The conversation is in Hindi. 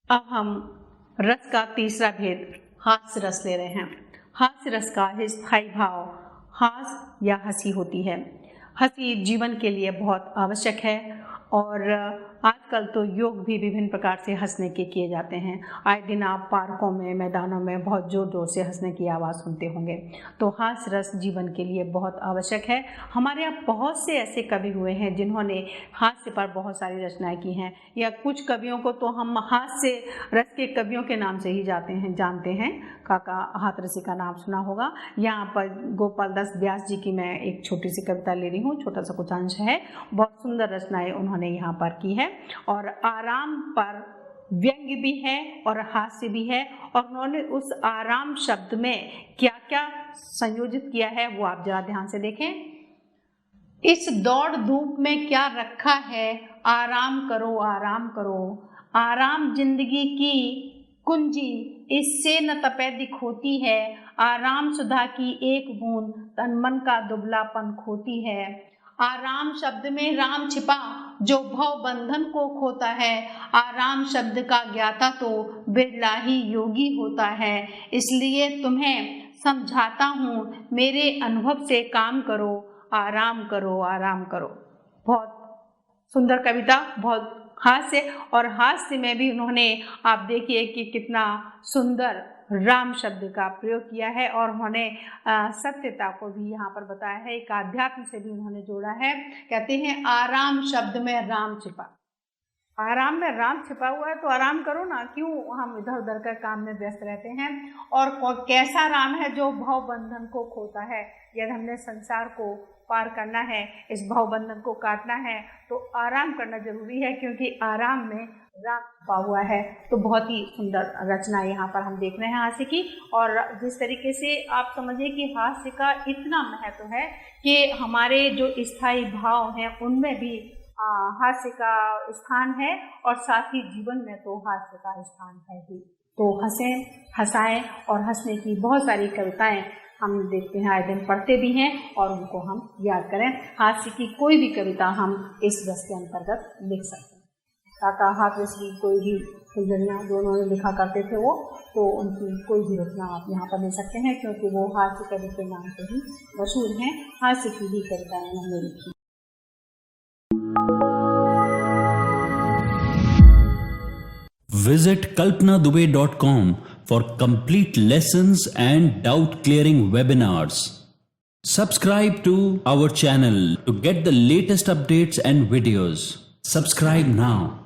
अब हम रस का तीसरा भेद हास्य रस ले रहे हैं। हास्य रस का स्थायी भाव हास्य या हंसी होती है। हंसी जीवन के लिए बहुत आवश्यक है और आजकल तो योग भी विभिन्न प्रकार से हंसने के किए जाते हैं। आए दिन आप पार्कों में, मैदानों में बहुत जोर जोर से हंसने की आवाज़ सुनते होंगे। तो हास्य रस जीवन के लिए बहुत आवश्यक है। हमारे यहाँ बहुत से ऐसे कवि हुए हैं जिन्होंने हास्य पर बहुत सारी रचनाएं की हैं, या कुछ कवियों को तो हम हास्य रस के कवियों के नाम से ही जानते हैं। काका हाथरसी का नाम सुना होगा। यहाँ पर गोपाल दास व्यास जी की मैं एक छोटी सी कविता ले रही हूँ, छोटा सा कुछ अंश है। बहुत सुंदर रचनाएं उन्होंने यहाँ पर की है और आराम पर व्यंग्य भी है और हास्य भी है। और उन्होंने उस आराम शब्द में क्या क्या संयोजित किया है वो आप जरा ध्यान से देखें। इस दौड़ धूप में क्या रखा है, आराम करो आराम करो, आराम जिंदगी की कुंजी, इससे न तपेदिक होती है, आराम सुधा की एक बूंद तन मन का दुबलापन खोती है। आराम शब्द में राम छिपा जो भव बंधन को खोता है, आराम शब्द का ज्ञाता तो बिरला ही योगी होता है। इसलिए तुम्हें समझाता हूँ मेरे अनुभव से काम करो, आराम करो आराम करो। बहुत सुंदर कविता, बहुत हास्य, और हास्य में भी उन्होंने आप देखिए कि कितना सुंदर राम शब्द का प्रयोग किया है और उन्होंने सत्यता को भी यहाँ पर बताया है। एक आध्यात्म से भी उन्होंने जोड़ा है। कहते हैं आराम शब्द में राम छिपा। आराम में राम छिपा हुआ है तो आराम करो ना, क्यों हम इधर उधर का काम में व्यस्त रहते हैं। और कैसा राम है जो भव बंधन को खोता है। यदि हमने संसार को पार करना है, इस भव बंधन को काटना है, तो आराम करना जरूरी है, क्योंकि आराम में राम छिपा हुआ है। तो बहुत ही सुंदर रचना यहाँ पर हम देख रहे हैं हास्य की। और जिस तरीके से आप समझिए कि हास्य का इतना महत्व है कि हमारे जो स्थायी भाव हैं उनमें भी हास्य का स्थान है, और साथ ही जीवन में तो हास्य का स्थान है ही। तो हंसें, हंसाएं और हंसने की बहुत सारी कविताएं हम देखते हैं, आए दिन पढ़ते भी हैं और उनको हम याद करें। हास्य की कोई भी कविता हम इस रस के अंतर्गत लिख सकते हैं। काका हाथरसी की कोई भी फुलझड़ियाँ जो उन्होंने लिखा करते थे वो, तो उनकी कोई भी रचना आप यहाँ पर ले सकते हैं, क्योंकि वो हास्य कवि के नाम से ही मशहूर हैं। हास्य की ही कविताएं उन्होंने लिखी। Visit kalpanadube.com for complete lessons and doubt clearing webinars. Subscribe to our channel to get the latest updates and videos. Subscribe now.